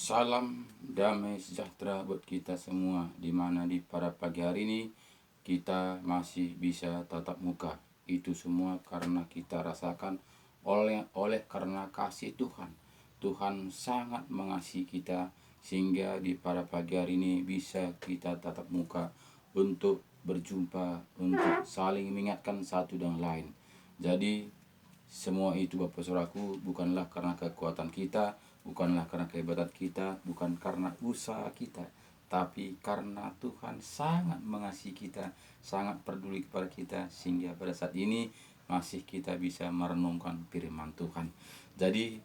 Salam damai sejahtera buat kita semua, di mana di pada pagi hari ini kita masih bisa tatap muka. Itu semua karena kita rasakan oleh karena kasih Tuhan. Tuhan sangat mengasihi kita sehingga di pada pagi hari ini bisa kita tatap muka untuk berjumpa, untuk saling mengingatkan satu dengan lain. Jadi semua itu Bapak Saudaraku bukanlah karena kekuatan kita, bukanlah karena kehebatan kita, bukan karena usaha kita, tapi karena Tuhan sangat mengasihi kita, sangat peduli kepada kita, sehingga pada saat ini masih kita bisa merenungkan firman Tuhan. Jadi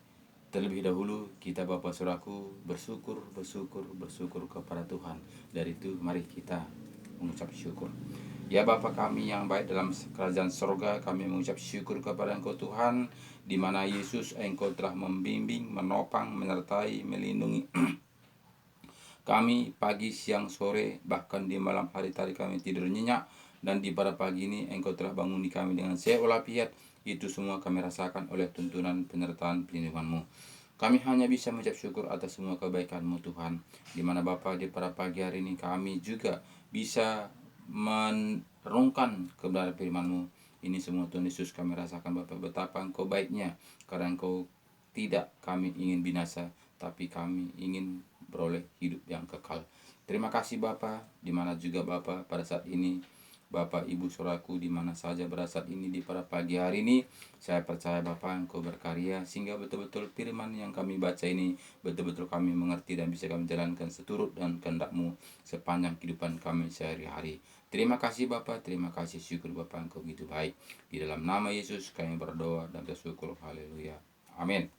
terlebih dahulu kita Bapak Saudaraku bersyukur kepada Tuhan. Dari itu mari kita mengucap syukur. Ya Bapa kami yang baik dalam kerajaan sorga, kami mengucap syukur kepada Engkau Tuhan, di mana Yesus Engkau telah membimbing, menopang, menyertai, melindungi kami pagi, siang, sore, bahkan di malam hari tadi kami tidur nyenyak, dan di pada pagi ini Engkau telah banguni kami dengan sehat walafiat. Itu semua kami rasakan oleh tuntunan penyertaan perlindungan-Mu. Kami hanya bisa mengucap syukur atas semua kebaikan-Mu Tuhan, di mana Bapa di pada pagi hari ini kami juga bisa merenungkan kebenaran firman-Mu. Ini semua Tuhan Yesus kami rasakan Bapa betapa Engkau baiknya, karena Engkau tidak kami ingin binasa, tapi kami ingin beroleh hidup yang kekal. Terima kasih Bapa, di mana juga Bapa pada saat ini Bapak Ibu Saudaraku di mana saja pada saat ini di pada pagi hari ini, saya percaya Bapa Engkau berkarya sehingga betul-betul firman yang kami baca ini betul-betul kami mengerti dan bisa kami jalankan seturut dan kehendak-Mu sepanjang kehidupan kami sehari-hari. Terima kasih Bapa, terima kasih, syukur Bapa Engkau begitu baik. Di dalam nama Yesus kami berdoa dan bersyukur. Haleluya. Amin.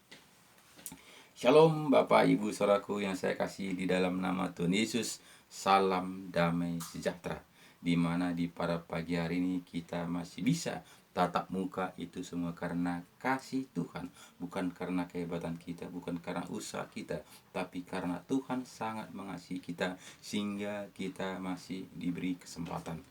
Shalom Bapak Ibu Saudaraku yang saya kasih di dalam nama Tuhan Yesus. Salam damai sejahtera. Di mana di pada pagi hari ini kita masih bisa tatap muka, itu semua karena kasih Tuhan, bukan karena kehebatan kita, bukan karena usaha kita, tapi karena Tuhan sangat mengasihi kita sehingga kita masih diberi kesempatan.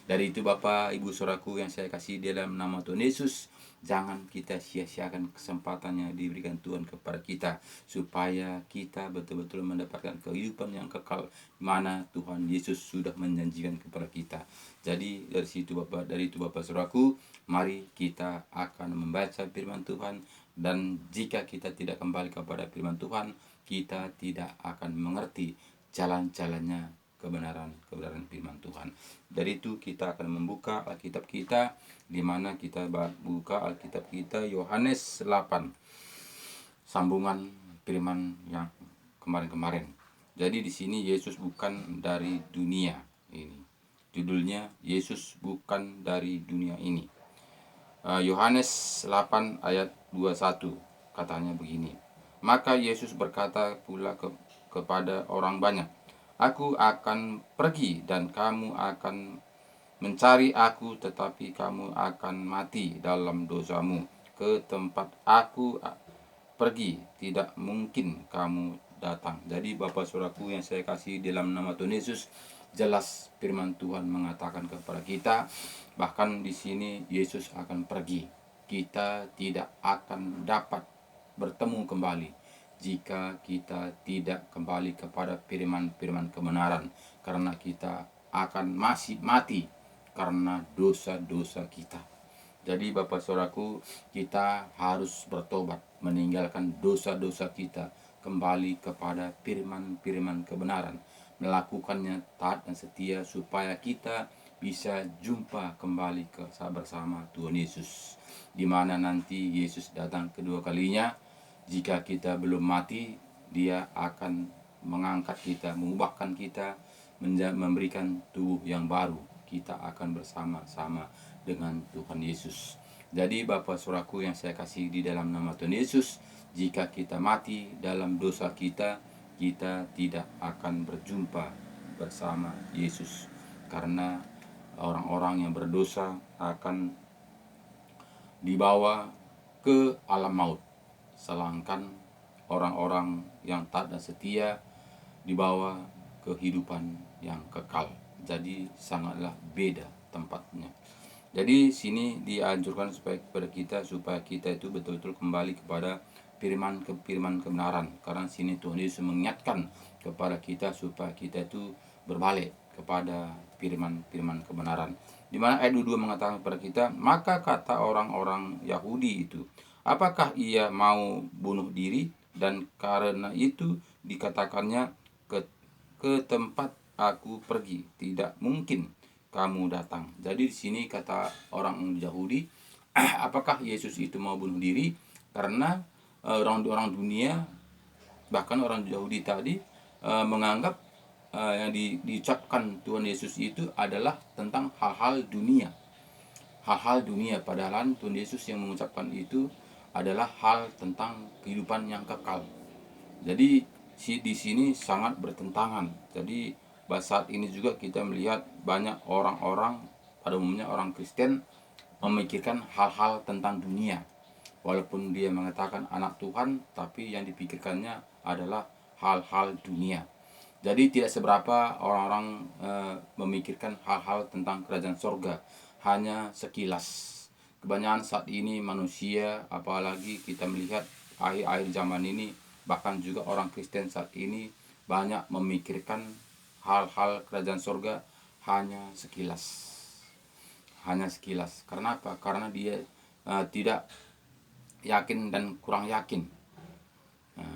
Dari itu Bapak Ibu Saudaraku yang saya kasih di dalam nama Tuhan Yesus, jangan kita sia-siakan kesempatan yang diberikan Tuhan kepada kita, supaya kita betul-betul mendapatkan kehidupan yang kekal, mana Tuhan Yesus sudah menjanjikan kepada kita. Jadi dari itu Bapak Saudaraku, mari kita akan membaca firman Tuhan, dan jika kita tidak kembali kepada firman Tuhan, kita tidak akan mengerti jalan-jalannya kebenaran firman Tuhan. Dari itu kita akan membuka Alkitab kita, di mana kita buka Alkitab kita Yohanes 8. Sambungan firman yang kemarin-kemarin. Jadi di sini Yesus bukan dari dunia ini. Judulnya Yesus bukan dari dunia ini. Yohanes 8 ayat 21 katanya begini. Maka Yesus berkata pula kepada orang banyak, Aku akan pergi dan kamu akan mencari aku, tetapi kamu akan mati dalam dosamu. Ke tempat aku pergi tidak mungkin kamu datang. Jadi Bapak Saudaraku yang saya kasih dalam nama Tuhan Yesus, jelas firman Tuhan mengatakan kepada kita, bahkan di sini Yesus akan pergi. Kita tidak akan dapat bertemu kembali jika kita tidak kembali kepada firman-firman kebenaran, karena kita akan masih mati karena dosa-dosa kita. Jadi Bapak Saudaraku, kita harus bertobat, meninggalkan dosa-dosa kita, kembali kepada firman-firman kebenaran, melakukannya taat dan setia, supaya kita bisa jumpa kembali bersama Tuhan Yesus, di mana nanti Yesus datang kedua kalinya. Jika kita belum mati, Dia akan mengangkat kita, mengubahkan kita, memberikan tubuh yang baru. Kita akan bersama-sama dengan Tuhan Yesus. Jadi Bapak Saudaraku yang saya kasih di dalam nama Tuhan Yesus, jika kita mati dalam dosa kita, kita tidak akan berjumpa bersama Yesus. Karena orang-orang yang berdosa akan dibawa ke alam maut, sedangkan orang-orang yang taat dan setia dibawa kehidupan yang kekal. Jadi sangatlah beda tempatnya. Jadi sini dianjurkan supaya kepada kita, supaya kita itu betul-betul kembali kepada firman kebenaran. Karena sini Tuhan Yesus mengingatkan kepada kita supaya kita itu berbalik kepada firman kebenaran. Di mana ayat 22 mengatakan kepada kita, maka kata orang-orang Yahudi itu, apakah ia mau bunuh diri? Dan karena itu dikatakannya, ke tempat aku pergi tidak mungkin kamu datang. Jadi di sini kata orang Yahudi, apakah Yesus itu mau bunuh diri? Karena orang dunia, bahkan orang Yahudi tadi menganggap yang diucapkan Tuhan Yesus itu adalah tentang hal-hal dunia. Hal-hal dunia, padahal Tuhan Yesus yang mengucapkan itu adalah hal tentang kehidupan yang kekal. Jadi di sini sangat bertentangan. Jadi saat ini juga kita melihat banyak orang-orang, pada umumnya orang Kristen, memikirkan hal-hal tentang dunia. Walaupun dia mengatakan anak Tuhan, tapi yang dipikirkannya adalah hal-hal dunia. Jadi tidak seberapa orang-orang memikirkan hal-hal tentang kerajaan sorga, hanya sekilas. Kebanyakan saat ini manusia, apalagi kita melihat akhir-akhir zaman ini, bahkan juga orang Kristen saat ini banyak memikirkan hal-hal kerajaan sorga hanya sekilas. Hanya sekilas. Karena apa? Karena dia tidak yakin dan kurang yakin.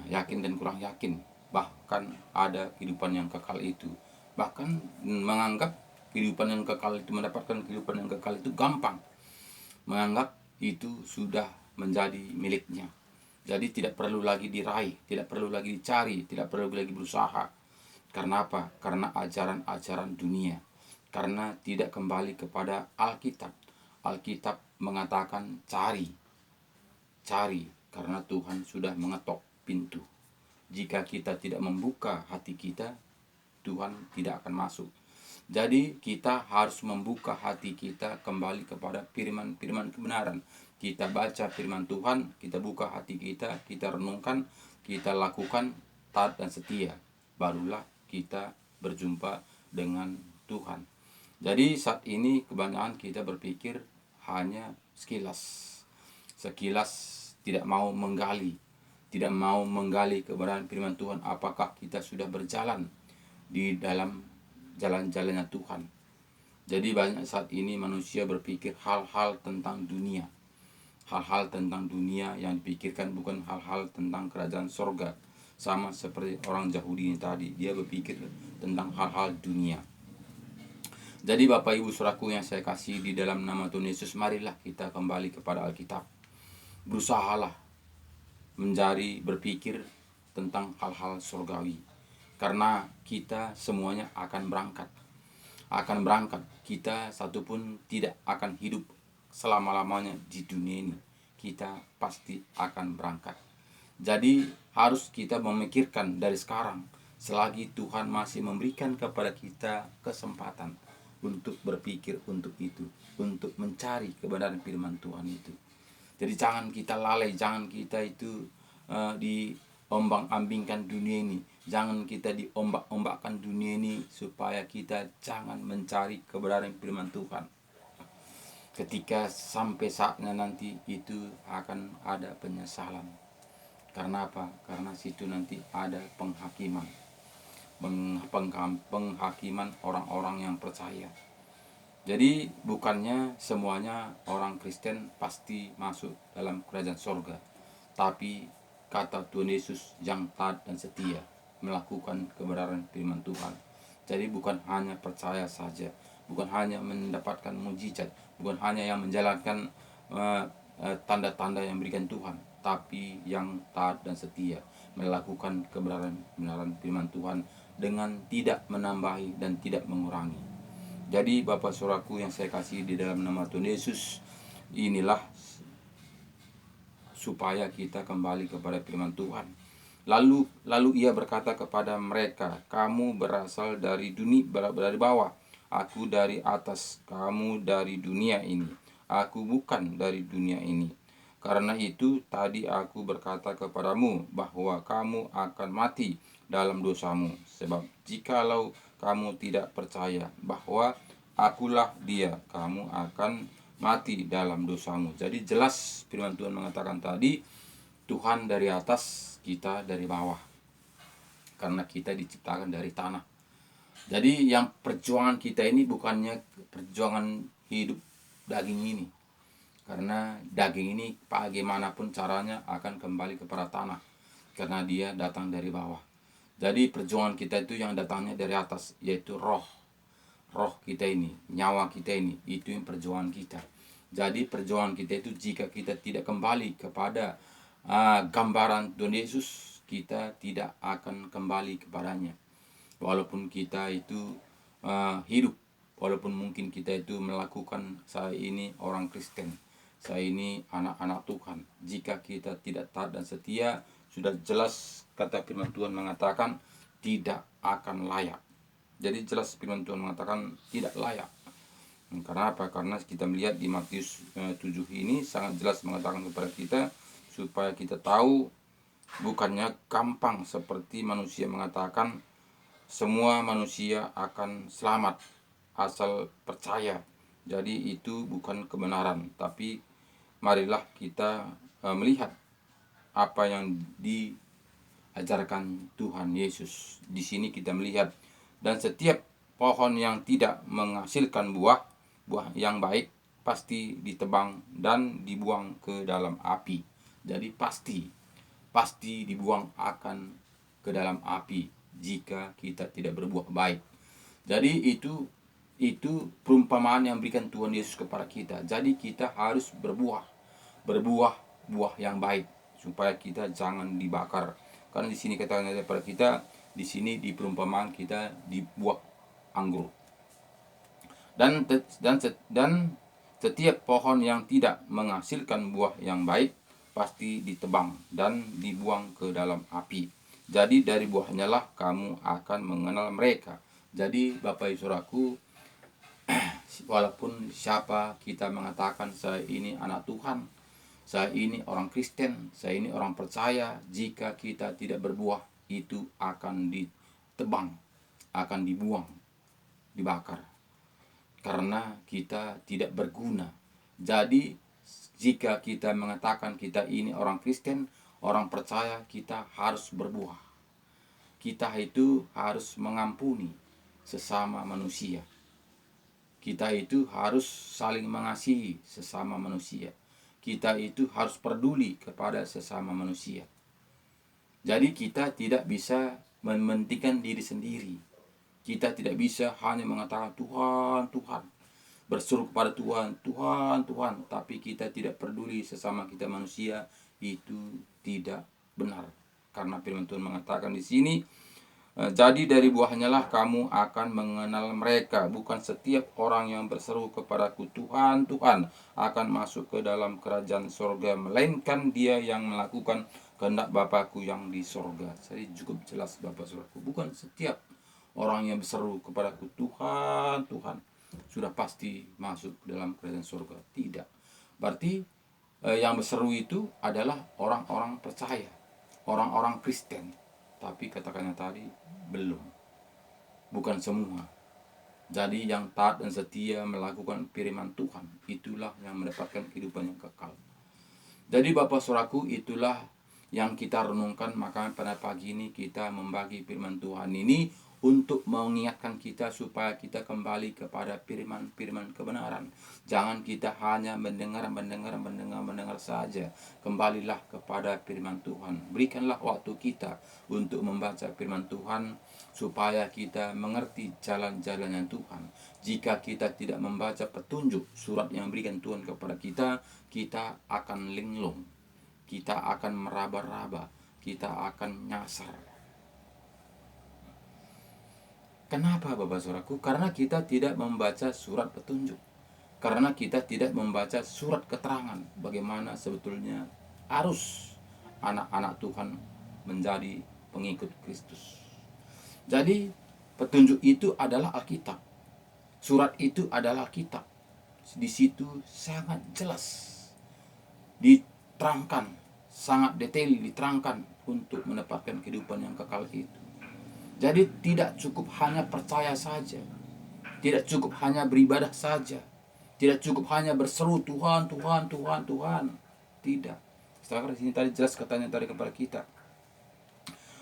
Yakin dan kurang yakin bahkan ada kehidupan yang kekal itu. Bahkan menganggap kehidupan yang kekal itu, mendapatkan kehidupan yang kekal itu gampang. Menganggap itu sudah menjadi miliknya. Jadi tidak perlu lagi diraih, tidak perlu lagi dicari, tidak perlu lagi berusaha. Karena apa? Karena ajaran-ajaran dunia. Karena tidak kembali kepada Alkitab. Alkitab mengatakan cari. Cari, karena Tuhan sudah mengetok pintu. Jika kita tidak membuka hati kita, Tuhan tidak akan masuk. Jadi kita harus membuka hati kita kembali kepada firman kebenaran. Kita baca firman Tuhan, kita buka hati kita, kita renungkan, kita lakukan taat dan setia. Barulah kita berjumpa dengan Tuhan. Jadi saat ini kebanyakan kita berpikir hanya sekilas. Sekilas, tidak mau menggali. Tidak mau menggali kebenaran firman Tuhan. Apakah kita sudah berjalan di dalam jalan-jalannya Tuhan. Jadi banyak saat ini manusia berpikir hal-hal tentang dunia. Hal-hal tentang dunia yang dipikirkan bukan hal-hal tentang kerajaan sorga. Sama seperti orang Yahudi ini tadi, dia berpikir tentang hal-hal dunia. Jadi Bapak Ibu Saudaraku yang saya kasih di dalam nama Tuhan Yesus, marilah kita kembali kepada Alkitab. Berusahalah menjadi berpikir tentang hal-hal surgawi. Karena kita semuanya akan berangkat. Akan berangkat. Kita satupun tidak akan hidup selama-lamanya di dunia ini. Kita pasti akan berangkat. Jadi harus kita memikirkan dari sekarang, selagi Tuhan masih memberikan kepada kita kesempatan untuk berpikir untuk itu, untuk mencari kebenaran firman Tuhan itu. Jadi jangan kita lalai, jangan kita itu diombang-ambingkan dunia ini. Jangan kita diombak-ombakkan dunia ini supaya kita jangan mencari kebenaran firman Tuhan. Ketika sampai saatnya nanti itu akan ada penyesalan. Karena apa? Karena situ nanti ada penghakiman. Penghakiman orang-orang yang percaya. Jadi bukannya semuanya orang Kristen pasti masuk dalam kerajaan sorga. Tapi kata Tuhan Yesus yang taat dan setia melakukan kebenaran firman Tuhan. Jadi bukan hanya percaya saja, bukan hanya mendapatkan mujizat, bukan hanya yang menjalankan tanda-tanda yang berikan Tuhan, tapi yang taat dan setia melakukan kebenaran firman Tuhan dengan tidak menambahi dan tidak mengurangi. Jadi Bapak Saudaraku yang saya kasih di dalam nama Tuhan Yesus, inilah supaya kita kembali kepada firman Tuhan. Lalu ia berkata kepada mereka, kamu berasal dari dari bawah, aku dari atas, kamu dari dunia ini, aku bukan dari dunia ini. Karena itu tadi aku berkata kepadamu bahwa kamu akan mati dalam dosamu. Sebab jikalau kamu tidak percaya bahwa akulah dia, kamu akan mati dalam dosamu. Jadi jelas firman Tuhan mengatakan tadi, Tuhan dari atas, kita dari bawah. Karena kita diciptakan dari tanah. Jadi yang perjuangan kita ini bukannya perjuangan hidup daging ini. Karena daging ini bagaimanapun caranya akan kembali kepada tanah. Karena dia datang dari bawah. Jadi perjuangan kita itu yang datangnya dari atas, yaitu roh. Roh kita ini, nyawa kita ini, itu yang perjuangan kita. Jadi perjuangan kita itu jika kita tidak kembali kepada gambaran Tuhan Yesus, kita tidak akan kembali kepadanya. Walaupun kita itu hidup, walaupun mungkin kita itu melakukan, saya ini orang Kristen, saya ini anak-anak Tuhan, jika kita tidak taat dan setia, sudah jelas kata firman Tuhan mengatakan tidak akan layak. Jadi jelas firman Tuhan mengatakan tidak layak. Karena apa? Karena kita melihat di Matius 7 ini sangat jelas mengatakan kepada kita supaya kita tahu, bukannya gampang seperti manusia mengatakan semua manusia akan selamat asal percaya. Jadi itu bukan kebenaran, tapi marilah kita melihat apa yang diajarkan Tuhan Yesus. Di sini kita melihat, dan setiap pohon yang tidak menghasilkan buah yang baik pasti ditebang dan dibuang ke dalam api. Jadi pasti dibuang akan ke dalam api jika kita tidak berbuah baik. Jadi itu perumpamaan yang berikan Tuhan Yesus kepada kita. Jadi kita harus berbuah buah yang baik supaya kita jangan dibakar. Karena di sini katakan kepada kita, di sini di perumpamaan kita di buah anggur. Dan setiap pohon yang tidak menghasilkan buah yang baik pasti ditebang dan dibuang ke dalam api. Jadi dari buahnya lah kamu akan mengenal mereka. Jadi Bapak Ibu Saudaraku, walaupun siapa kita mengatakan saya ini anak Tuhan, saya ini orang Kristen, saya ini orang percaya, jika kita tidak berbuah, itu akan ditebang, akan dibuang, dibakar. Karena kita tidak berguna. Jadi jika kita mengatakan kita ini orang Kristen, orang percaya, kita harus berbuah. Kita itu harus mengampuni sesama manusia. Kita itu harus saling mengasihi sesama manusia. Kita itu harus peduli kepada sesama manusia. Jadi kita tidak bisa mementingkan diri sendiri. Kita tidak bisa hanya mengatakan Tuhan, Tuhan, berseru kepada Tuhan, Tuhan, Tuhan, tapi kita tidak peduli sesama kita manusia. Itu tidak benar. Karena firman Tuhan mengatakan di sini, jadi dari buahnya lah kamu akan mengenal mereka. Bukan setiap orang yang berseru kepadaku Tuhan, Tuhan akan masuk ke dalam kerajaan sorga, melainkan dia yang melakukan kehendak Bapakku yang di sorga. Jadi cukup jelas Bapak Saudaraku, bukan setiap orang yang berseru kepadaku Tuhan, Tuhan sudah pasti masuk ke dalam kerajaan sorga. Tidak. Berarti yang berseru itu adalah orang-orang percaya, orang-orang Kristen. Tapi katakannya tadi belum, bukan semua. Jadi yang taat dan setia melakukan firman Tuhan, itulah yang mendapatkan kehidupan yang kekal. Jadi Bapak Saudaraku, itulah yang kita renungkan. Maka pada pagi ini kita membagi firman Tuhan ini untuk mengingatkan kita supaya kita kembali kepada firman-firman kebenaran. Jangan kita hanya mendengar saja. Kembalilah kepada firman Tuhan. Berikanlah waktu kita untuk membaca firman Tuhan supaya kita mengerti jalan-jalannya Tuhan. Jika kita tidak membaca petunjuk surat yang berikan Tuhan kepada kita, kita akan linglung, kita akan meraba-raba, kita akan nyasar. Kenapa Bapak Saudaraku? Karena kita tidak membaca surat petunjuk. Karena kita tidak membaca surat keterangan bagaimana sebetulnya harus anak-anak Tuhan menjadi pengikut Kristus. Jadi petunjuk itu adalah Alkitab. Surat itu adalah kitab. Di situ sangat jelas diterangkan, sangat detail diterangkan untuk mendapatkan kehidupan yang kekal itu. Jadi tidak cukup hanya percaya saja, tidak cukup hanya beribadah saja, tidak cukup hanya berseru Tuhan, Tuhan, Tuhan, Tuhan. Tidak. Sekarang di sini tadi jelas katanya tadi kepada kita.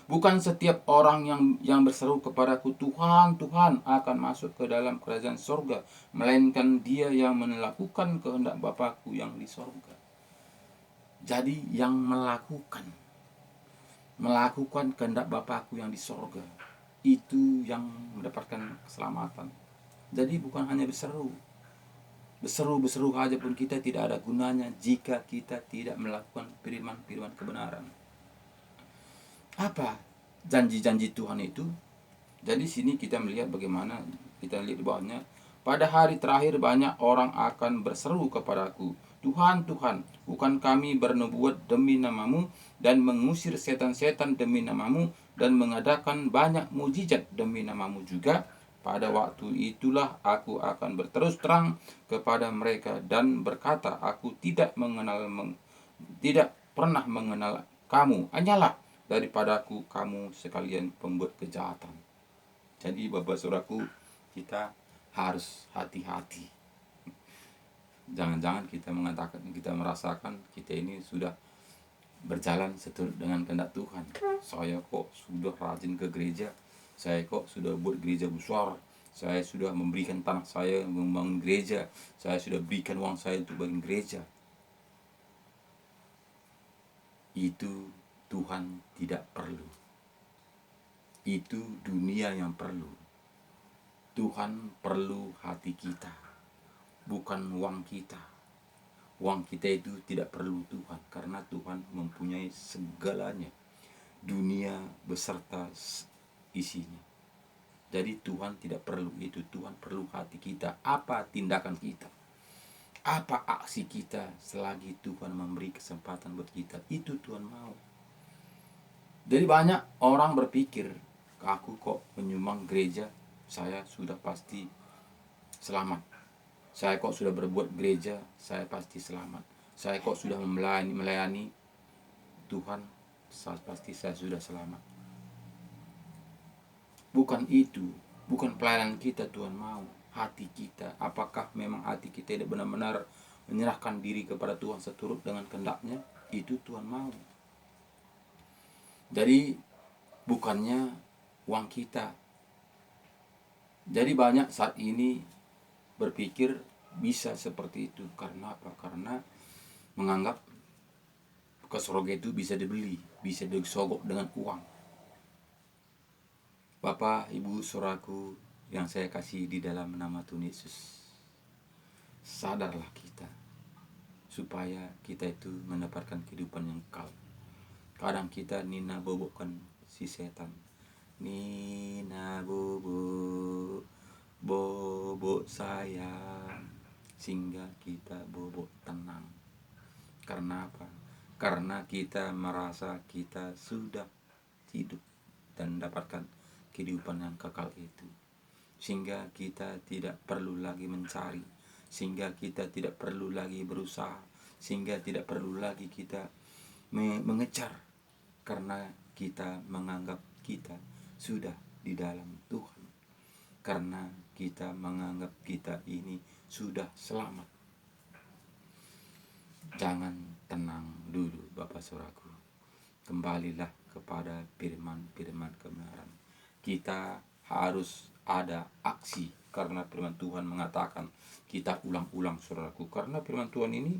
Bukan setiap orang yang berseru kepadaku, Tuhan, Tuhan, akan masuk ke dalam kerajaan sorga, melainkan dia yang melakukan kehendak Bapakku yang di sorga. Jadi yang melakukan kehendak Bapakku yang di sorga, itu yang mendapatkan keselamatan. Jadi bukan hanya berseru saja pun kita tidak ada gunanya jika kita tidak melakukan firman-firman kebenaran. Apa janji-janji Tuhan itu? Jadi sini kita melihat bagaimana, kita lihat di bawahnya, pada hari terakhir banyak orang akan berseru kepadaku, Tuhan, Tuhan, bukan kami bernubuat demi namamu dan mengusir setan-setan demi namamu dan mengadakan banyak mujizat demi namamu juga? Pada waktu itulah aku akan berterus terang kepada mereka dan berkata, aku tidak pernah mengenal kamu, hanyalah daripadaku kamu sekalian pembuat kejahatan. Jadi Bapak Saudaraku, kita harus hati-hati. Jangan-jangan kita merasakan kita ini sudah berjalan seturut dengan kehendak Tuhan. Saya kok sudah rajin ke gereja, saya kok sudah buat gereja besar, saya sudah memberikan tanah saya membangun gereja, saya sudah berikan uang saya untuk bangun gereja. Itu Tuhan tidak perlu. Itu dunia yang perlu. Tuhan perlu hati kita, bukan uang kita. Uang kita itu tidak perlu Tuhan, karena Tuhan mempunyai segalanya, dunia beserta isinya. Jadi Tuhan tidak perlu itu. Tuhan perlu hati kita. Apa tindakan kita, apa aksi kita selagi Tuhan memberi kesempatan buat kita, itu Tuhan mau. Jadi banyak orang berpikir, aku kok menyumbang gereja, saya sudah pasti selamat. Saya kok sudah berbuat gereja, saya pasti selamat. Saya kok sudah melayani Tuhan, pasti saya sudah selamat. Bukan itu, bukan pelayanan kita Tuhan mau. Hati kita, apakah memang hati kita tidak benar-benar menyerahkan diri kepada Tuhan seturut dengan kehendaknya? Itu Tuhan mau. Jadi bukannya uang kita. Jadi banyak saat ini berpikir bisa seperti itu. Karena apa? Karena menganggap ke surga itu bisa dibeli, bisa disogok dengan uang. Bapak, Ibu, saudaraku yang saya kasih di dalam nama Tuhan Yesus, sadarlah kita supaya kita itu mendapatkan kehidupan yang kekal. Kadang kita nina bobokkan si setan, nina bobok sayang, sehingga kita bobok tenang. Karena apa? Karena kita merasa kita sudah hidup dan mendapatkan kehidupan yang kekal itu, sehingga kita tidak perlu lagi mencari, sehingga kita tidak perlu lagi berusaha, sehingga tidak perlu lagi kita mengejar, karena kita menganggap kita sudah di dalam Tuhan, karena kita menganggap kita ini sudah selamat. Jangan tenang dulu Bapak Saudaraku, kembalilah kepada firman-firman kebenaran. Kita harus ada aksi, karena firman Tuhan mengatakan kita ulang-ulang saudaraku. Karena firman Tuhan ini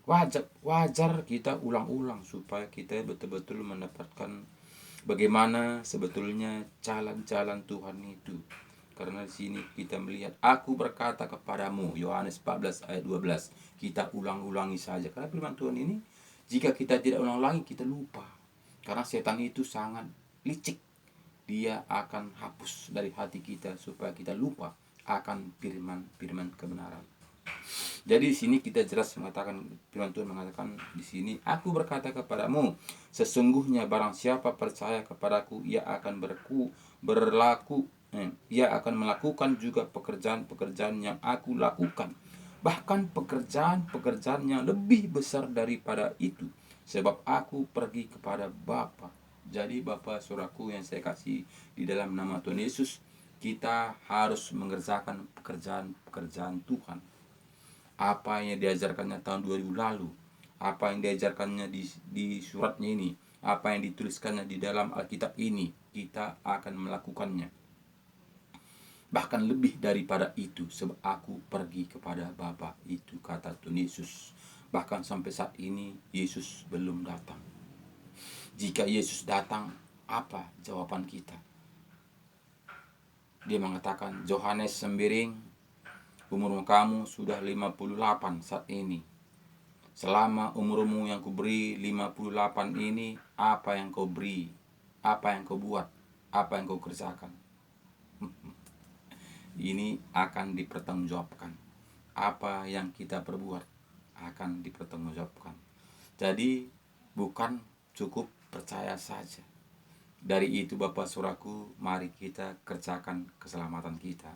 wajar kita ulang-ulang supaya kita betul-betul mendapatkan bagaimana sebetulnya jalan-jalan Tuhan itu. Karena di sini kita melihat, aku berkata kepadamu, Yohanes 14 ayat 12. Kita ulang-ulangi saja. Karena firman Tuhan ini, jika kita tidak ulang-ulangi, kita lupa. Karena setan itu sangat licik. Dia akan hapus dari hati kita supaya kita lupa akan firman kebenaran. Jadi di sini kita jelas mengatakan, firman Tuhan mengatakan di sini, aku berkata kepadamu, sesungguhnya barang siapa percaya kepadaku, ia akan ia akan melakukan juga pekerjaan-pekerjaan yang aku lakukan, bahkan pekerjaan-pekerjaan yang lebih besar daripada itu, sebab aku pergi kepada Bapa. Jadi Bapak Saudaraku yang saya kasih di dalam nama Tuhan Yesus, kita harus mengerjakan pekerjaan-pekerjaan Tuhan. Apa yang diajarkannya tahun 2000 lalu, apa yang diajarkannya di suratnya ini, apa yang dituliskannya di dalam Alkitab ini, kita akan melakukannya. Bahkan lebih daripada itu, sebab aku pergi kepada Bapa, itu kata Tuhan Yesus. Bahkan sampai saat ini Yesus belum datang. Jika Yesus datang, apa jawaban kita? Dia mengatakan, Yohanes Sembiring, umur kamu sudah 58 saat ini. Selama umurmu yang kuberi 58 ini, apa yang kau beri? Apa yang kau buat? Apa yang kau kerjakan? Ini akan dipertanggungjawabkan. Apa yang kita perbuat akan dipertanggungjawabkan. Jadi bukan cukup percaya saja. Dari itu Bapak Saudaraku, mari kita kerjakan keselamatan kita.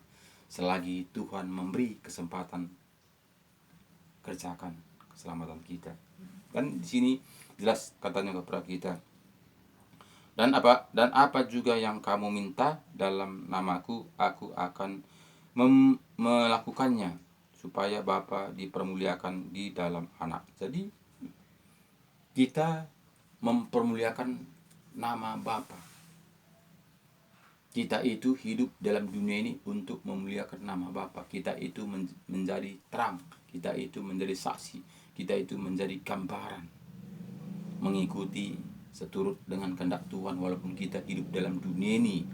Selagi Tuhan memberi kesempatan, kerjakan keselamatan kita. Dan di sini jelas katanya kepada kita. Dan apa juga yang kamu minta dalam namaku, aku akan melakukannya, supaya Bapa dipermuliakan di dalam Anak. Jadi kita mempermuliakan nama Bapa. Kita itu hidup dalam dunia ini untuk memuliakan nama Bapa. Kita itu menjadi terang, kita itu menjadi saksi, kita itu menjadi gambaran, mengikuti seturut dengan kehendak Tuhan walaupun kita hidup dalam dunia ini.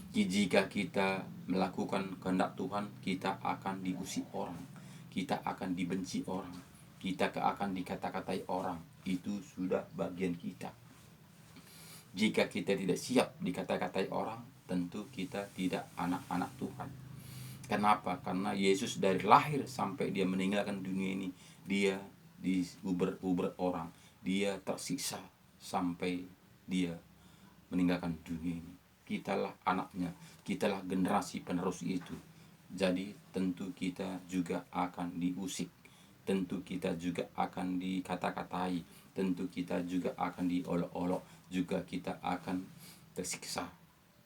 Jika kita melakukan kehendak Tuhan, kita akan diusik orang, kita akan dibenci orang, kita akan dikata-katai orang. Itu sudah bagian kita. Jika kita tidak siap dikata-katai orang, tentu kita tidak anak-anak Tuhan. Kenapa? Karena Yesus dari lahir sampai dia meninggalkan dunia ini, dia diuber-uber orang, dia tersiksa sampai dia meninggalkan dunia ini. Kitalah anaknya, kitalah generasi penerus itu. Jadi tentu kita juga akan diusik, tentu kita juga akan dikata-katai, tentu kita juga akan diolok-olok, juga kita akan tersiksa.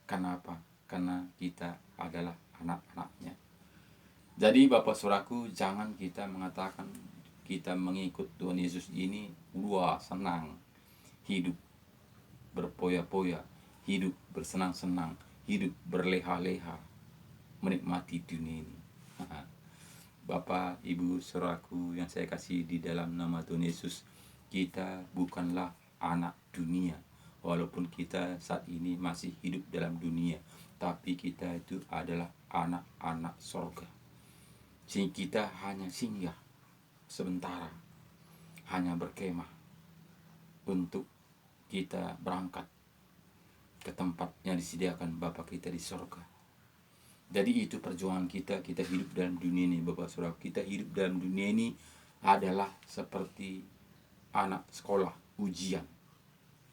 Kenapa? Karena kita adalah anak-anaknya. Jadi Bapak Saudaraku, jangan kita mengatakan kita mengikut Tuhan Yesus ini wah senang, hidup berpoya-poya, hidup bersenang-senang, hidup berleha-leha, menikmati dunia ini. Bapak, Ibu, Saudaraku yang saya kasih di dalam nama Tuhan Yesus, kita bukanlah anak dunia. Walaupun kita saat ini masih hidup dalam dunia, tapi kita itu adalah anak-anak sorga. Sehingga kita hanya singgah sementara, hanya berkemah untuk kita berangkat ke tempat yang disediakan Bapa kita di sorga. Jadi itu perjuangan kita hidup dalam dunia ini Bapak Saudara. Kita hidup dalam dunia ini adalah seperti anak sekolah, ujian,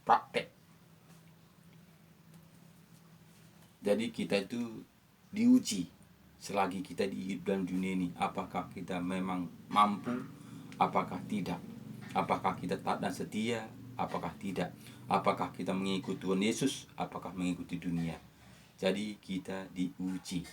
praktek. Jadi kita itu diuji selagi kita hidup dalam dunia ini. Apakah kita memang mampu, apakah tidak. Apakah kita taat dan setia, apakah tidak. Apakah kita mengikuti Tuhan Yesus, apakah mengikuti dunia. Jadi kita diuji.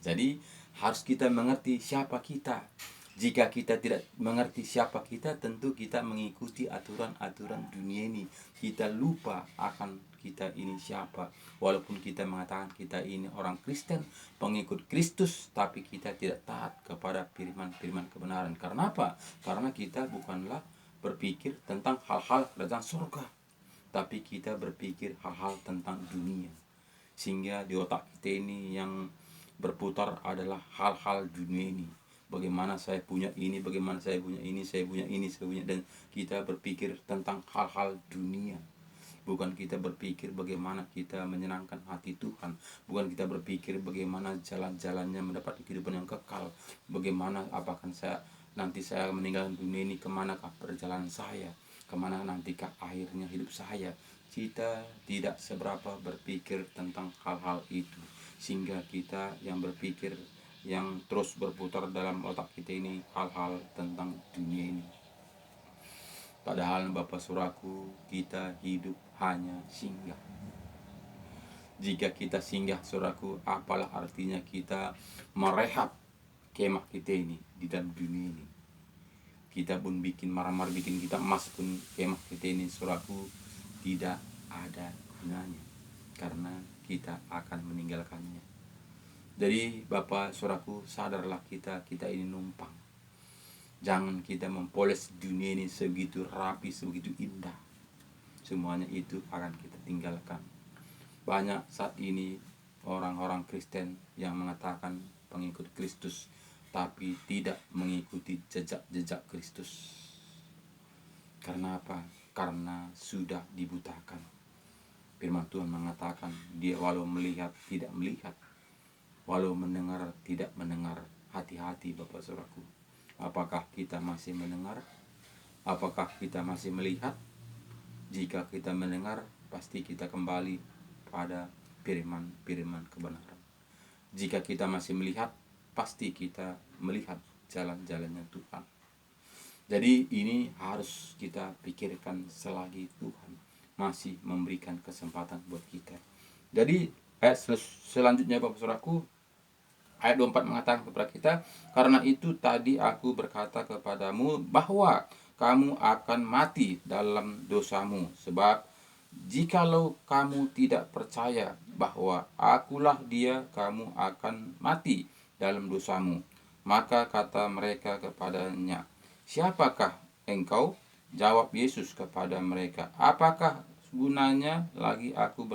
Jadi harus kita mengerti siapa kita. Jika kita tidak mengerti siapa kita, tentu kita mengikuti aturan-aturan dunia ini. Kita lupa akan kita ini siapa. Walaupun kita mengatakan kita ini orang Kristen, pengikut Kristus, tapi kita tidak taat kepada firman-firman kebenaran. Karena apa? Karena kita bukanlah berpikir tentang hal-hal kerajaan surga, tapi kita berpikir hal-hal tentang dunia. Sehingga di otak kita ini yang berputar adalah hal-hal dunia ini. Bagaimana saya punya ini, bagaimana saya punya ini, saya punya ini, saya punya. Dan kita berpikir tentang hal-hal dunia. Bukan kita berpikir bagaimana kita menyenangkan hati Tuhan. Bukan kita berpikir bagaimana jalan-jalannya mendapat kehidupan yang kekal. Bagaimana apakah nanti saya meninggalkan dunia ini, kemanakah perjalanan saya, kemana nantikah akhirnya hidup saya. Kita tidak seberapa berpikir tentang hal-hal itu, sehingga kita yang berpikir, yang terus berputar dalam otak kita ini hal-hal tentang dunia ini. Padahal Bapak Saudaraku, kita hidup hanya singgah. Jika kita singgah Saudaraku, apalah artinya kita merehab kemah kita ini di dalam dunia ini. kita pun bikin marah-marah, bikin kita emas pun kemah kita ini saudaraku tidak ada gunanya, karena kita akan meninggalkannya. Jadi Bapak saudaraku, sadarlah kita ini numpang. Jangan kita mempoles dunia ini segitu rapi, segitu indah. Semuanya itu akan kita tinggalkan. Banyak saat ini orang-orang Kristen yang mengatakan pengikut Kristus, tapi tidak mengikuti jejak-jejak Kristus. Karena apa? Karena sudah dibutakan. Firman Tuhan mengatakan, dia walau melihat tidak melihat, walau mendengar tidak mendengar. Hati-hati Bapak saudaraku. Apakah kita masih mendengar? Apakah kita masih melihat? Jika kita mendengar, pasti kita kembali pada firman-firman kebenaran. Jika kita masih melihat, pasti kita melihat jalan-jalannya Tuhan. Jadi ini harus kita pikirkan selagi Tuhan masih memberikan kesempatan buat kita. Jadi ayat selanjutnya Bapak saudaraku, ayat 24 mengatakan kepada kita, karena itu tadi aku berkata kepadamu bahwa kamu akan mati dalam dosamu. Sebab jikalau kamu tidak percaya bahwa akulah dia, kamu akan mati dalam dosamu. Maka kata mereka kepadanya, siapakah engkau? Jawab Yesus kepada mereka, apakah gunanya lagi aku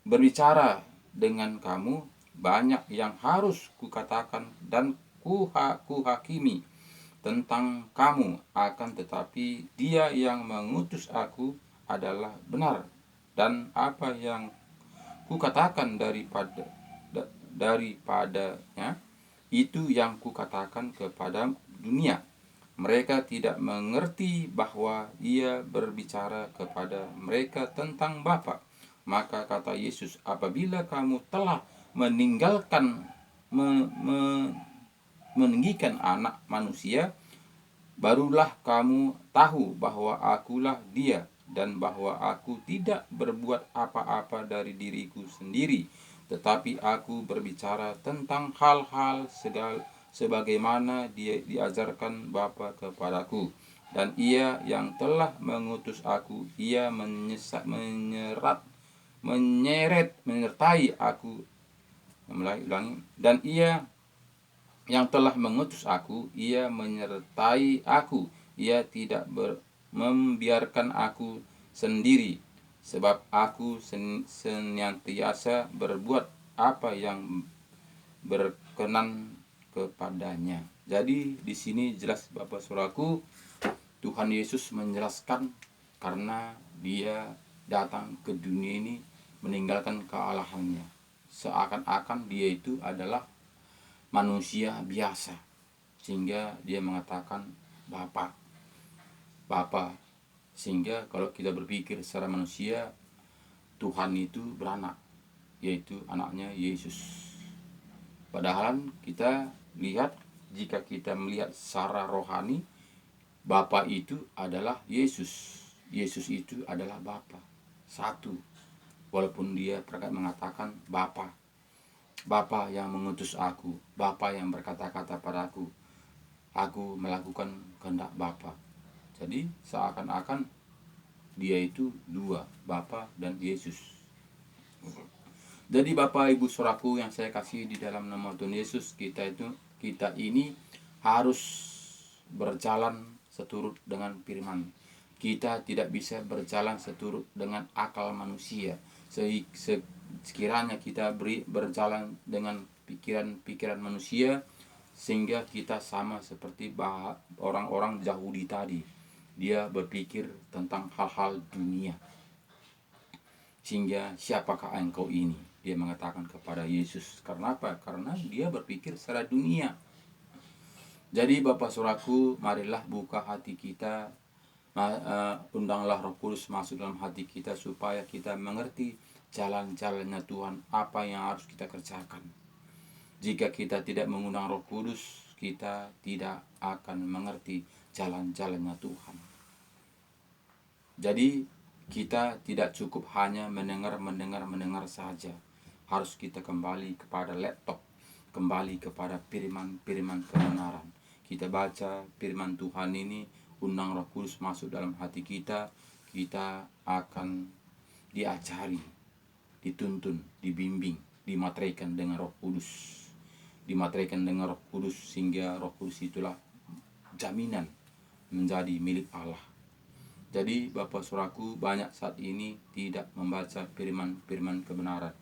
berbicara dengan kamu? Banyak yang harus kukatakan dan kuhakimi tentang kamu, akan tetapi dia yang mengutus aku adalah benar, dan apa yang kukatakan daripadanya itu yang kukatakan kepada dunia. Mereka tidak mengerti bahwa ia berbicara kepada mereka tentang Bapa. Maka kata Yesus, apabila kamu telah meninggikan anak manusia, barulah kamu tahu bahwa akulah dia, dan bahwa aku tidak berbuat apa-apa dari diriku sendiri, tetapi aku berbicara tentang hal-hal sebagaimana dia diajarkan Bapa kepadaku. Dan ia yang telah mengutus aku, ia menyertai aku. Dan ia yang telah mengutus aku, ia menyertai aku. Ia tidak membiarkan aku sendiri, sebab aku senantiasa berbuat apa yang berkenan kepadanya. Jadi di sini jelas Bapak saudaraku, Tuhan Yesus menjelaskan karena dia datang ke dunia ini meninggalkan kealahannya. Seakan-akan dia itu adalah manusia biasa, sehingga dia mengatakan Bapa. Sehingga kalau kita berpikir secara manusia, Tuhan itu beranak, yaitu anaknya Yesus. Padahal kita lihat, jika kita melihat secara rohani, Bapa itu adalah Yesus. Yesus itu adalah Bapa satu, walaupun dia mengatakan Bapa yang mengutus aku, Bapa yang berkata-kata padaku, aku melakukan kehendak Bapa. Jadi seakan-akan dia itu dua, Bapa dan Yesus. Jadi Bapak Ibu saudaraku yang saya kasih di dalam nama Tuhan Yesus, kita ini harus berjalan seturut dengan firman. Kita tidak bisa berjalan seturut dengan akal manusia. Sekiranya kita berjalan dengan pikiran manusia, sehingga kita sama seperti orang-orang Yahudi tadi. Dia berpikir tentang hal-hal dunia. Sehingga siapakah engkau ini? Dia mengatakan kepada Yesus. Karena apa? Karena dia berpikir secara dunia. Jadi Bapak saudaraku, marilah buka hati kita, undanglah Roh Kudus masuk dalam hati kita supaya kita mengerti jalan-jalannya Tuhan, apa yang harus kita kerjakan. Jika kita tidak mengundang Roh Kudus, kita tidak akan mengerti jalan-jalannya Tuhan. Jadi kita tidak cukup hanya mendengar saja. Harus kita kembali kepada laptop, kembali kepada firman kebenaran. kita baca firman Tuhan ini, undang Roh Kudus masuk dalam hati kita, kita akan diajari, dituntun, dibimbing, dimateraikan dengan Roh Kudus. Dimateraikan dengan Roh Kudus sehingga Roh Kudus itulah jaminan menjadi milik Allah. Jadi Bapak Saudaraku, banyak saat ini tidak membaca firman kebenaran.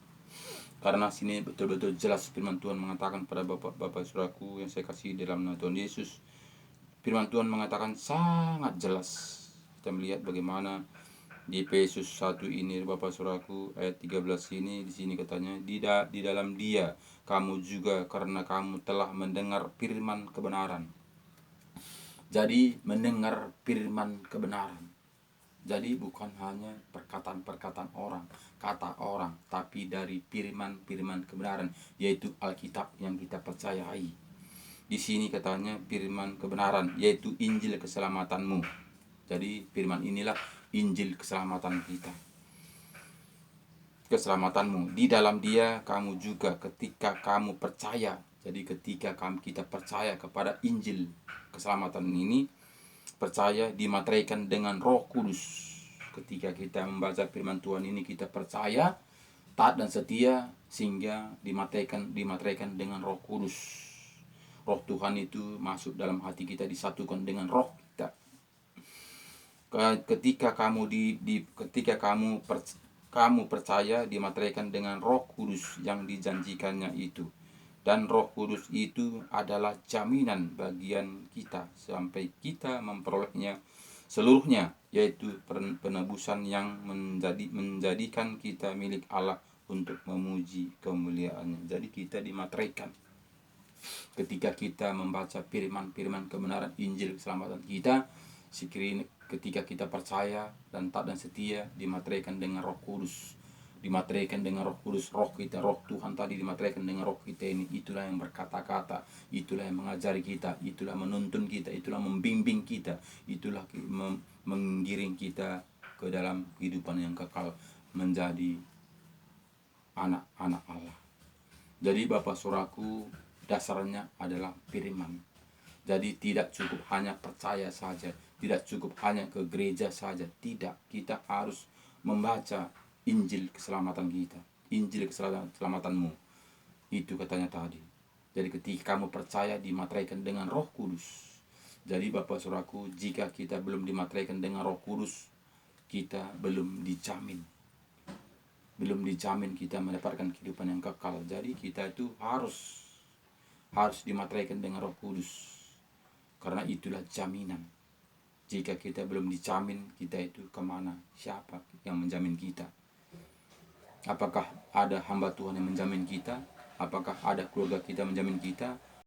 Karena sini betul-betul jelas firman Tuhan mengatakan pada Bapak Saudaraku yang saya kasih dalam nama Tuhan Yesus. Firman Tuhan mengatakan sangat jelas. Kita melihat bagaimana di Efesus 1 ini Bapak Saudaraku ayat 13 ini, di sini katanya di dalam Dia kamu juga karena kamu telah mendengar firman kebenaran. Jadi mendengar firman kebenaran. Jadi bukan hanya perkataan-perkataan orang, kata orang, tapi dari firman-firman kebenaran, yaitu Alkitab yang kita percayai. Di sini katanya firman kebenaran, yaitu Injil keselamatanmu. Jadi firman inilah Injil keselamatan kita. Keselamatanmu. Di dalam Dia kamu juga ketika kamu percaya. Jadi ketika kita percaya kepada Injil keselamatan ini, percaya dimateraikan dengan Roh Kudus. Ketika kita membaca firman Tuhan ini, kita percaya, taat dan setia, sehingga dimateraikan dengan Roh Kudus. Roh Tuhan itu masuk dalam hati kita, disatukan dengan roh kita. Ketika kamu percaya, dimateraikan dengan Roh Kudus yang dijanjikannya itu. Dan Roh Kudus itu adalah jaminan bagian kita sampai kita memperolehnya seluruhnya, yaitu penebusan yang menjadikan kita milik Allah untuk memuji kemuliaannya. Jadi kita dimateraikan ketika kita membaca firman kebenaran Injil keselamatan kita. Ketika kita percaya dan taat dan setia, dimateraikan dengan Roh Kudus. Dimateraikan dengan Roh Kudus, roh kita, roh Tuhan tadi dimateraikan dengan roh kita ini. Itulah yang berkata-kata, itulah yang mengajari kita, itulah menuntun kita, itulah membimbing kita, itulah menggiring kita ke dalam kehidupan yang kekal menjadi anak-anak Allah. Jadi Bapak Saudaraku, dasarnya adalah firman. Jadi tidak cukup hanya percaya saja, tidak cukup hanya ke gereja saja, tidak. Kita harus membaca Injil keselamatan kita, Injil keselamatanmu. Itu katanya tadi. Jadi ketika kamu percaya, dimateraikan dengan Roh Kudus. Jadi Bapak Saudaraku, jika kita belum dimateraikan dengan Roh Kudus, kita belum dijamin. Belum dijamin kita mendapatkan kehidupan yang kekal. Jadi kita itu harus dimateraikan dengan Roh Kudus. Karena itulah jaminan. Jika kita belum dijamin, kita itu kemana? Siapa yang menjamin kita? Apakah ada hamba Tuhan yang menjamin kita? Apakah ada keluarga kita menjamin kita?